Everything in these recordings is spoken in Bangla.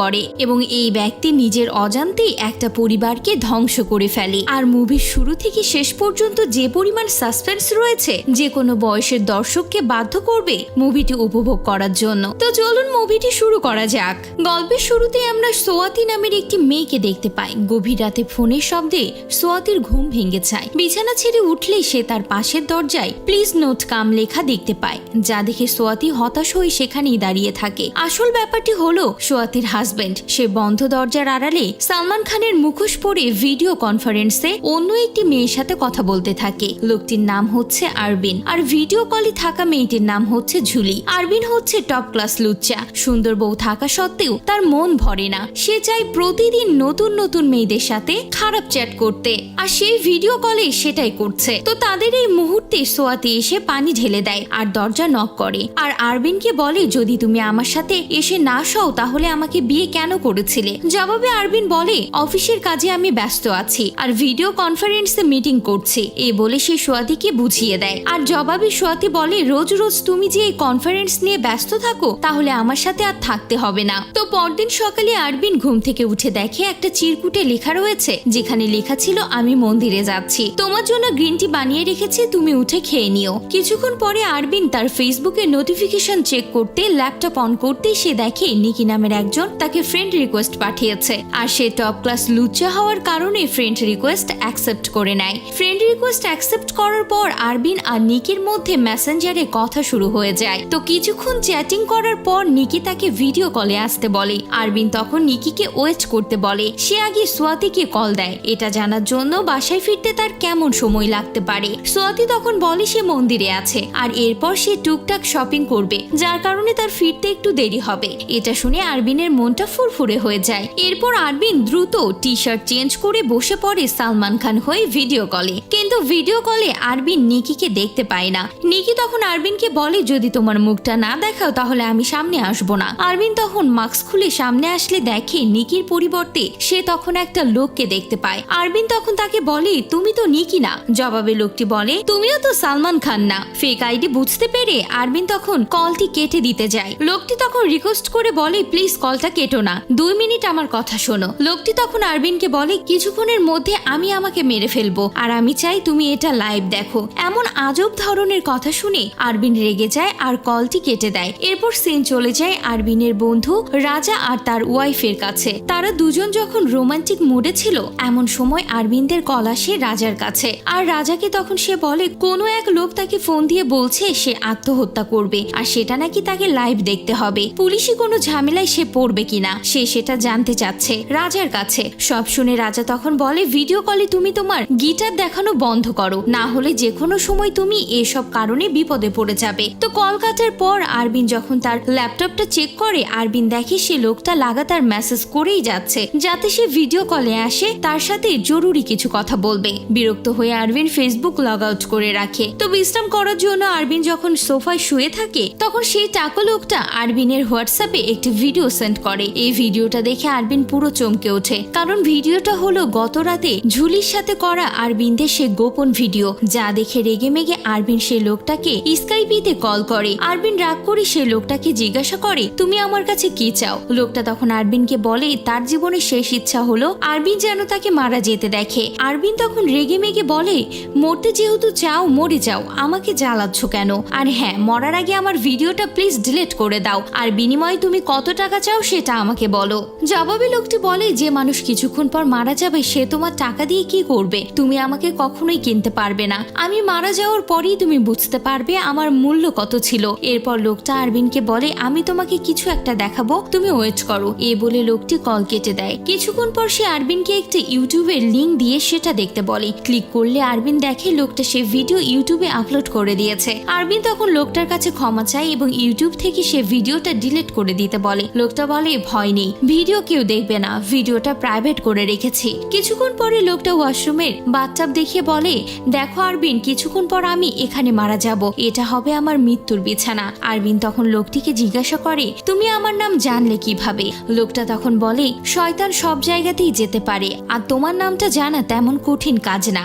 করে এবং এই ব্যক্তি নিজের অজান্তেই একটা পরিবারকে ধ্বংস করে ফেলে। আর মুভির শুরু থেকে শেষ পর্যন্ত যে পরিমাণ সাসপেন্স রয়েছে যে কোনো বয়সের দর্শককে বাধ্য করবে মুভিটি উপভোগ করার জন্য। তো চলুন মুভিটি শুরু করা যাক। গল্পের শুরুতে আমরা সোয়াতি নামের একটি মেয়েকে দেখতে পাই। গভীর রাতে ফোনের শব্দে সোয়াতির ঘুম ভেঙে যায়। বিছানা ছেড়ে উঠলেই সে তার পাশের দরজায় প্লিজ নোট কাম লেখা দেখতে পায়, যা দেখে সোয়াতি হতাশ হয়ে সেখানেই দাঁড়িয়ে থাকে। আসল ব্যাপারটি হলো সোয়াতির হাজবেন্ড সে বন্ধ দরজার আড়ালে সালমান খানের মুখোশ পরে ভিডিও কনফারেন্সে অন্য একটি মেয়ের সাথে কথা বলতে থাকে। লোকটির নাম হচ্ছে আরবিন আর ভিডিও কলে থাকা মেয়েটির নাম হচ্ছে ঝুলি। আরবিন হচ্ছে টপ ক্লাস লুচ্চা। সুন্দর বউ থাকা সত্ত্বেও তার মন ভরে না। সে চায় প্রতিদিন নতুন নতুন মেয়েদের সাথে খারাপ চ্যাট করতে, আর সেই ভিডিও কলে সেটাই করছে। তো তাদের এই মুহূর্তে সোয়াতি এসে পানি ঢেলে দেয় আর দরজা নক করে। আর আরবিনকে বলে যদি তুমি আমার সাথে এসে না শও তাহলে আমাকে বিয়ে কেন করেছিলে? জবাবে আরবিন বলে অফিসের কাজে আমি ব্যস্ত আছি আর ভিডিও কনফারেন্সে মিটিং করছি। এই বলে সে সোয়াতিকে বুঝিয়ে দেয়। আর জবাবে সোয়াতি বলে রোজ রোজ তুমি যে এই কনফারেন্স নিয়ে ব্যস্ত থাকো তাহলে আমার সাথে আর থাকতে হবে না। তো পরদিন সকালে আরবিন ঘুম থেকে উঠে দেখে একটা চিরকুটে লেখা রয়েছে, যেখানে লেখা ছিল আমি মন্দিরে যাচ্ছি, তোমার জন্য গ্রিন টি বানিয়ে রেখেছি, তুমি উঠে খেয়ে নিও। কিছুক্ষণ পরে আরবিন তার ফেসবুকে নোটিফিকেশন চেক করতে ল্যাপটপ অন করতেই সে দেখে নিকি নামের একজন তাকে ফ্রেন্ড রিকোয়েস্ট পাঠিয়েছে। আর সে টপ ক্লাস লুচ্চা হওয়ার কারণে ফ্রেন্ড রিকোয়েস্ট অ্যাকসেপ্ট করে নেয়। ফ্রেন্ড রিকোয়েস্ট অ্যাকসেপ্ট করার পর আরবিন আর নিকির মধ্যে মেসেঞ্জারে কথা শুরু হয়ে যায়। তো কিছুক্ষণ চ্যাটিং করার পর নিকি তাকে ভিডিও কলে আসতে বলে। আরবিন তখন নিকিকে ওয়েট করতে বলে। সে আগে সোয়াতিকে কল দেয় এটা জানার জন্য বাসায় ফিরতে তার কেমন সময় লাগতে পারে। সোয়াতি তখন বলে সে মন্দিরে আছে আর এরপর সে টুকটাক শপিং করবে, যার কারণে তার ফিরতে একটু দেরি হবে। এটা শুনে আরবিনের মনটা ফুরফুরে হয়ে যায়। এরপর আরবিন দ্রুত টি শার্ট চেঞ্জ করে বসে পড়ে সালমান খান হয়ে ভিডিও কলে। কিন্তু ভিডিও কলে আরবিন নিকিকে দেখতে পায় না। নিকি তখন আরবিনকে বলে যদি তোমার মুখটা না দেখাও তাহলে আমি সামনে আসবো না। আরবিন তখন মাস্ক খুলে সামনে আসলে দেখে নিকির পরিবর্তে সে তখন একটা লোককে দেখতে পায়। আরবিন তখন তাকে বলে তুমি তো নিকি না। জবাবে লোকটি বলে তুমিও তো সালমান খান না। ফেক আইডি বুঝতে পেরে আরবিন তখন কলটি কেটে দিতে যায়। লোকটি তখন রিকোয়েস্ট করে বলে প্লিজ কলটা কেটো না, 2 মিনিট আমার কথা শোনো। লোকটি তখন আরবিনকে বলে কিছুক্ষণের মধ্যে আমি আমাকে মেরে ফেলবো আর আমি চাই তুমি এটা লাইভ দেখো। এমন আজব ধরনের কথা শুনে আরবিন রেগে যায় আর কলটি কেটে দেয়। এরপর সিন চলে যায় আরবিনের বন্ধু রাজা আর তার ওয়াইফের কাছে। তারা দুজন যখন রোমান্টিক মুডে ছিল এমন সময় আরবিনদের কল আসে রাজার কাছে। আর রাজাকে তখন সে বলে কোনো এক লোক তাকে ফোন দিয়ে বলছে সে আত্মহত্যা করবে আর সেটা নাকি তাকে লাইভ দেখতে হবে। পুলিশি কোনো ঝামেলায় সে পড়বে কিনা সে সেটা জানতে চাচ্ছে রাজার কাছে। সব শুনে রাজা তখন বলে ভিডিও কলে তুমি তোমার গিটার দেখানো বন্ধ করো, না হলে যে কোনো সময় তুমি এসব কারণে বিপদে পড়ে যাবে। তো কল কাটার পর আরবিন যখন তার ল্যাপটপটা চেক করে আরবিন দেখে সে লোকটা লাগাতার মেসেজ করেই যাচ্ছে যাতে সে ভিডিও কলে আসে তার সাথে জরুরি কিছু কথা বলবে। বিরক্ত হয়ে আরবিন ফেসবুক লগ আউট করে রাখে। তো বিশ্রাম করার জন্য আরবিন যখন সোফায় শুয়ে থাকে তখন সেই টাকা লোকটা আরবিনের হোয়াটসঅ্যাপে একটি ভিডিও সেন্ড করে। এই ভিডিওটা দেখে আরবিন পুরো চমকে ওঠে, কারণ ভিডিওটা হলো গত রাতে ঝুলির সাথে করা আরবিনদের সে গোপন ভিডিও, যা দেখে রেগে মেগে আরবিন সেই লোকটাকে স্কাইপিতে কল করে। আরবিন রাগ করে সেই লোকটাকে জিজ্ঞাসা করে তুমি আমার কাছে কি চাও? লোকটা তখন আরবিনকে বলে তার জীবনের শেষ ইচ্ছা হলো আরবিন যেন তাকে মারা যেতে দেখে। আরবিন তখন রেগে মেগে বলে মরতে যেহেতু চাও মরে যাও, আমাকে জ্বালাচ্ছ কেন? আর হ্যাঁ, মরার আগে আমার ভিডিওটা প্লিজ ডিলিট করে দাও, আর বিনিময়ে তুমি কত টাকা চাও সেটা আমাকে বলো। জবাবে লোকটি বলে যে মানুষ কিছুক্ষণ পর মারা যাবে সে তোমার টাকা দিয়ে কি করবে? তুমি আমাকে কখনোই কিনতে পারবে না। আমি মারা যাওয়ার পরেই তুমি বুঝতে পারবে আমার মূল্য কত ছিল। এরপর লোকটা আরবিনকে বলে আমি তোমাকে কিছু একটা দেখাবো, তুমি ওয়েট করো। এ বলে লোকটি কল কেটে দেয়। কিছুক্ষণ পর সে আরবিনকে একটা ইউটিউবের লিংক দিয়ে সেটা দেখতে বলে। ক্লিক করলে আরবিন দেখে লোকটা সে ভিডিও ইউটিউবে আপলোড করে দিয়েছে। আরবিন তখন লোকটার কাছে ক্ষমা চায় এবং ইউটিউব থেকে সে ভিডিওটা ডিলিট করে দিতে বলে। লোকটা বলে ভয় নেই, ভিডিও কেউ দেখবে না, ভিডিওটা প্রাইভেট করে রেখেছি। কিছুক্ষণ পরে লোকটা ওয়াশরুমের বাথটাব দেখিয়ে বলে দেখো আরবিন, কিছুক্ষণ পর আমি এখানে মারা যাব, এটা হবে আমার মৃত্যুর বিছানা। আরবিন তখন লোকটিকে জিজ্ঞাসা করে তুমি আমার নাম জানলে কিভাবে? লোকটা তখন বলে শয়তান সব জায়গাতেই যেতে পারে আর তোমার নামটা জানা তেমন কঠিন কাজ না।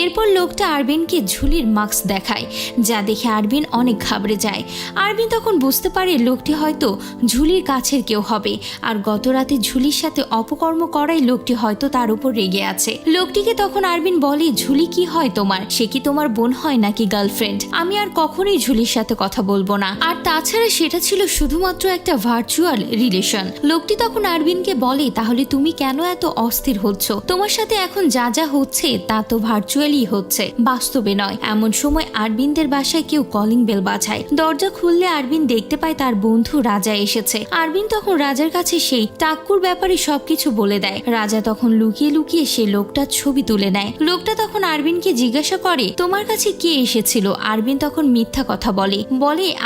এরপর লোকটা আরবিনকে ঝুলির মাস্ক দেখায়, যা দেখে আরবিন অনেক ঘাবড়ে যায়। আরবিন তখন বুঝতে পারে লোকটি হয়তো ঝুলির কাছের কেউ হবে। হবে, আর গত রাতে ঝুলির সাথে অপকর্ম করাই লোকটি হয়তো তার উপর রেগে আছে। লোকটিকে তখন আরবিন বলে, ঝুলি কি হয় তোমার? সে কি তোমার বোন হয় নাকি গার্লফ্রেন্ড? আমি আর কখনোই ঝুলির সাথে কথা বলবো না। আর তাছাড়া সেটা ছিল শুধুমাত্র একটা ভার্চুয়াল রিলেশন। লোকটি তখন আরবিনকে বলে, তাহলে তুমি কেন এত অস্থির হচ্ছ? তোমার সাথে এখন যা যা হচ্ছে তা তো ভার্চুয়ালি হচ্ছে, বাস্তবে নয়। এমন সময় আরবিনদের বাসায় কেউ কলিং বেল বাজায়। দরজা খুললে আরবিন দেখতে পায় তার বন্ধু রাজা এসেছে। আরবিন তখন রাজার কাছে সেই টাক্কুর ব্যাপারে সবকিছু বলে দেয়। রাজা তখন লুকিয়ে লুকিয়ে সেই লোকটার ছবি তুলে নেয়। লোকটা তখন আরবিনকে জিজ্ঞাসা করে, তোমার কাছে কে এসেছিল? আরবিন তখন মিথ্যা কথা বলে,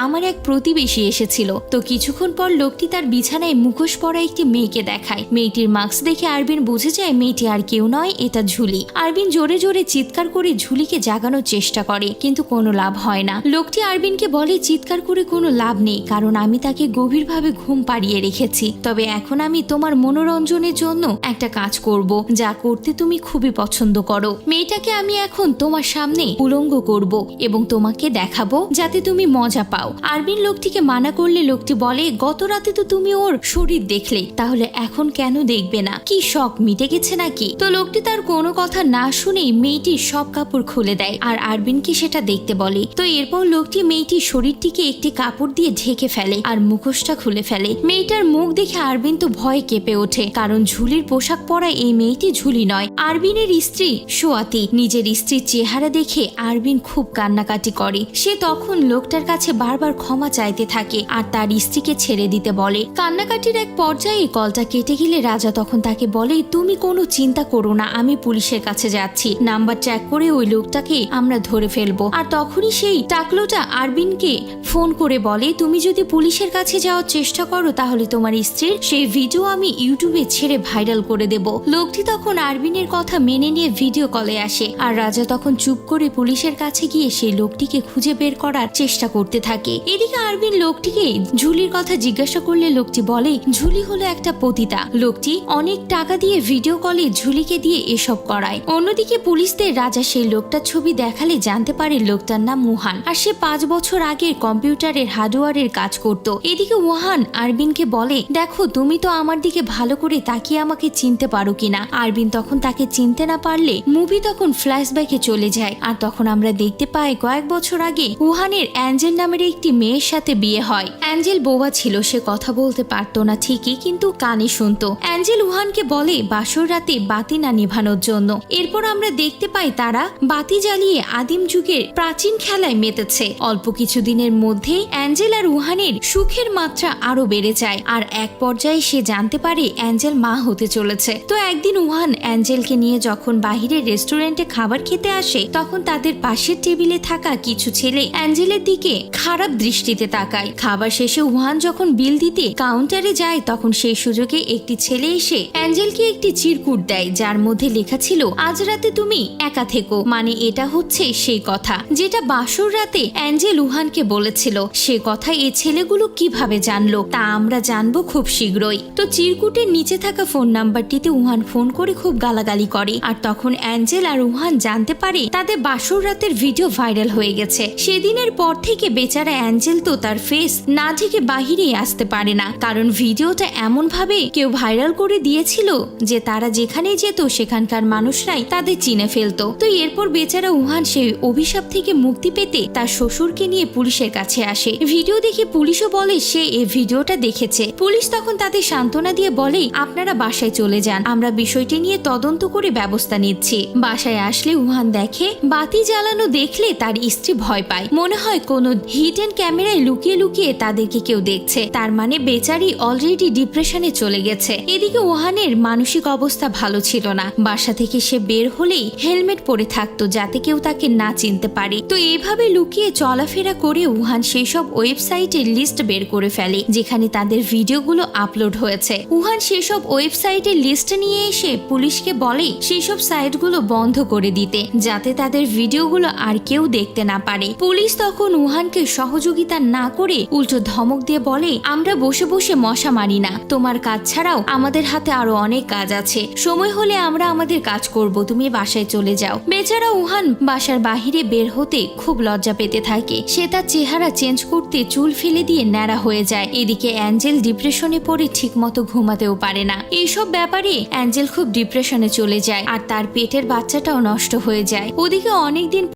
আমার এক প্রতিবেশী এসেছিল। তো কিছুক্ষণ পর লোকটি তার বিছানায় মুখোশ পরা একটি মেয়েকে দেখায়। মেয়েটির মাস্ক দেখে আরবিন বুঝে যায় মেয়েটি আর কেউ নয়, এটা ঝুলি। আরবিন জোরে জোরে চিৎকার করে ঝুলিকে জাগানোর চেষ্টা করে, কিন্তু কোনো লাভ হয় না। লোকটি আরবিনকে বলে, চিৎকার করে কোনো লাভ নেই, কারণ আমি তাকে গভীরভাবে ঘুম পাড়িয়ে রেখেছি। তবে এখন আমি তোমার মনোরঞ্জনের জন্য একটা কাজ করব, যা করতে তুমি খুবই পছন্দ করো। মেয়েটাকে আমি এখন তোমার সামনে উলঙ্গ করব এবং তোমাকে দেখাবো, যাতে তুমি মজা পাও। আরবিন লোকটিকে মানা করলে লোকটি বলে, গত রাতে তো তুমি ওর শরীর দেখলে, তাহলে এখন কেন দেখবে না? কি শখ মিটে গেছে নাকি? তো লোকটি তার কোনো কথা না শুনেই মেয়েটির সব কাপড় খুলে দেয় আর আরবিনকে সেটা দেখতে বলে। তো এরপর লোকটি মেয়েটির শরীরটিকে একটি কাপড় দিয়ে ঢেকে ফেলে আর মুখোশটা খুলে ফেলে। মেয়েটার মুখ দেখে আরবিন তো ভয়ে কেঁপে ওঠে, কারণ ঝুলির পোশাক পরা এই মেয়েটি ঝুলি নয়, আরবিনের স্ত্রী সোয়াতি। নিজের স্ত্রীর চেহারা দেখে আরবিন খুব কান্নাকাটি করে। সে তখন লোকটার কাছে বারবার ক্ষমা চাইতে থাকে আর তার স্ত্রীকে ছেড়ে দিতে বলে। কান্নাকাটির এক পর্যায়ে কলটা কেটে গেলে রাজা তখন তাকে বলে, তুমি কোনো চিন্তা করো না, আমি পুলিশের কাছে যাচ্ছি। নাম্বার ট্র্যাক করে ওই লোকটাকে আমরা ধরে ফেলবো। আর তখনই সেই টাকলোটা আরবিনকে ফোন করে বলে, তুমি যদি পুলিশের কাছে যাওয়ার চেষ্টা করো তাহলে তোমার স্ত্রীর সেই ভিডিও আমি ইউটিউবে ছেড়ে ভাইরাল করে দেব। লোকটি তখন আরবিনের কথা মেনে নিয়ে ভিডিও কলে আসে আর রাজা তখন চুপ করে পুলিশের কাছে গিয়ে সেই লোকটিকে খুঁজে বের করার চেষ্টা করতে থাকে। এদিকে আরবিন লোকটিকে ঝুলির কথা জিজ্ঞাসা করলে লোকটি বলে, ঝুলি হলো একটা পতিতা। লোকটি অনেক টাকা দিয়ে ভিডিও কলে ঝুলিকে দিয়ে এসব করায়। অন্যদিকে পুলিশদের রাজা সেই লোকটার ছবি দেখালে জানতে পারে লোকটার নাম মুহান, আর সে 5 বছর আগে কম্পিউটারের হার্ডওয়্যারের কাজ করত। এদিকে মুহান আরবিনকে বলে, দেখো তুমি তো আমার দিকে ভালো করে তাকিয়ে আমাকে চিনতে পারো কিনা। আরবিন তখন তাকে চিনতে না পারলে মুভি তখন ফ্ল্যাশব্যাকে চলে যায় আর তখন আমরা দেখতে পাই কয়েক বছর আগে উহানের অ্যাঞ্জেল নামের একটি মেয়ের সাথে বিয়ে হয়। অ্যাঞ্জেল বোবা ছিল, সে কথা বলতে পারতো না ঠিকই, কিন্তু কানে শুনতো। অ্যাঞ্জেল উহানকে বলে বাসর রাতে বাতি না নিভানোর জন্য। এরপর আমরা দেখতে পাই তারা বাতি জ্বালিয়ে আদিম যুগের প্রাচীন খেলায় মেতেছে। অল্প কিছুদিনের মধ্যে অ্যাঞ্জেল আর উহানের সুখের মাত্রা আরো বেড়ে যায় আর এক পর্যায়ে সে জানতে পারে অ্যাঞ্জেল মা হতে চলেছে। তো একদিন উহান অ্যাঞ্জেলকে নিয়ে যখন বাহিরের রেস্টুরেন্টে খাবার খেতে আসে তখন তাদের পাশের টেবিলে থাকা কিছু ছেলে অ্যাঞ্জেলের দিকে খারাপ দৃষ্টিতে তাকায়। খাবার শেষে উহান যখন বিল দিতে কাউন্টারে যায় তখন সেই সুযোগে একটি ছেলে এসে অ্যাঞ্জেলকে একটি চিরকুট দেয়, যার মধ্যে লেখা ছিল, আজ রাতে তুমি একা থেকো। মানে এটা হচ্ছে সেই কথা যেটা বাসর রাতে অ্যাঞ্জেল উহানকে বলেছিল। সে কথা এই ছেলেগুলো কিভাবে জানলো তা আমরা জানবো খুব শীঘ্রই। তো চিরকুটের নিচে থাকা ফোন নাম্বারটিতে উহান ফোন করে খুব গালাগালি করে আর তখন অ্যাঞ্জেল আর উহান জানতে পারে তাদের বাসর রাতের ভিডিও ভাইরাল হয়ে গেছে। সেদিনের পর থেকে বেচারা অ্যাঞ্জেল তো তার ফেস না ঢেকে বাহিরেই আসতে পারে না, কারণ ভিডিওটা এমন ভাবে কেউ ভাইরাল করে দিয়েছিল যে তারা যেখানে যেত সেখানকার মানুষরাই তাদের চিনে ফেলতো। তো এরপর বেচারা উহান সেই অভিশাপ থেকে মুক্তি পেতে তার শ্বশুরকে নিয়ে পুলিশের কাছে আসে। ভিডিও দেখে পুলিশও বলে সে এই ভিডিওটা দেখেছে। পুলিশ তখন তাদের সান্ত্বনা দিয়ে বলে, আপনারা বাসায় চলে যান, আমরা বিষয়টি নিয়ে তদন্ত করে ব্যবস্থা নিচ্ছি। বাসায় আসলে উহান দেখে বাতি জ্বালানো দেখলে তার স্ত্রী ভয় পায়, মনে হয় কোনো হিডেন ক্যামেরায় লুকিয়ে লুকিয়ে তাদেরকে কেউ দেখছে। তার মানে বেচারি অলরেডি ডিপ্রেশনে চলে গেছে। এদিকে উহানের মানসিক অবস্থা ভালো ছিল না। বাসা থেকে সে বের হলেই হেলমেট পরে থাকতো যাতে কেউ তাকে না চিনতে পারে। তো এইভাবে লুকিয়ে চলাফেরা করে উহান সেই সব ওয়েবসাইটের লিস্ট বের করে ফেলে যেখানে তাদের ভিডিওগুলো আপলোড হয়েছে। উহান সেসব ওয়েবসাইটের লিস্ট নিয়ে এসে পুলিশকে বলে সেই সব সাইটগুলো বন্ধ করে দিতে, যাতে তাদের ভিডিওগুলো আর কেউ দেখতে না পারে। পুলিশ তখন উহানকে সহযোগিতা না করে উল্টো ধমক দিয়ে বলে, আমরা বসে বসে মশা মারি না, তোমার কাজ ছাড়াও আমাদের হাতে আরো অনেক কাজ আছে, সময় হলে আমরা আমাদের কাজ করব, তুমি বাসায় চলে যাও। বেচারা উহান বাসার বাহিরে বের হতে খুব লজ্জা পেতে থাকে। সে তার চেহারা চেঞ্জ করতে চুল ফেলে দিয়ে ন্যাড়া হয়ে যায়। এদিকে অ্যাঞ্জেল ডিপ্রেশন ডিপ্রেশনে পড়ে ঠিকমতো ঘুমাতেও পারে না। এইসব ব্যাপারে অ্যাঞ্জেল খুব ডিপ্রেশনে চলে যায় আর তার পেটের বাচ্চাটাও নষ্ট হয়ে যায়। ওদিকে অনেকদিন